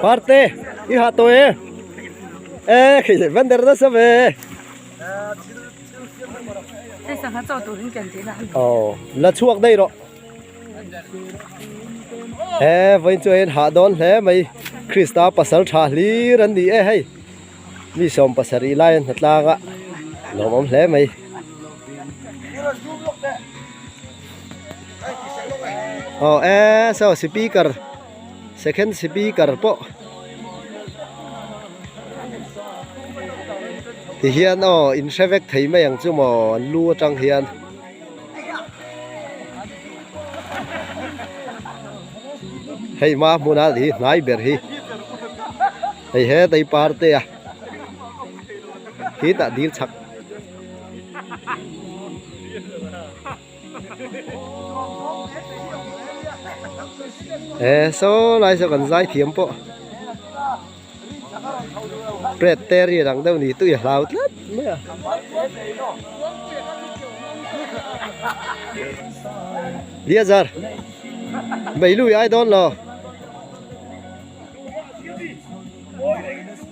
Parte i ha to e khi vendor đó sao về đây sao hắn cho tụi mình cần thế nào là chuộc đây rồi với chơi hạ đón mày Krista pasal thali ran đi hay mi som pasari lain thật là ngạ nó mắm mày so speaker second speaker po thì hiện in sevek thấy mấy anh chú mà lúa trăng hiện hay mà muốn ăn thì nãy bể hi hay hết tay parte à kita deal chắc số lại sẽ còn giải thiểm po preteri rằng đâu thì tôi lao lắm nữa bây giờ mấy lui ai đón lo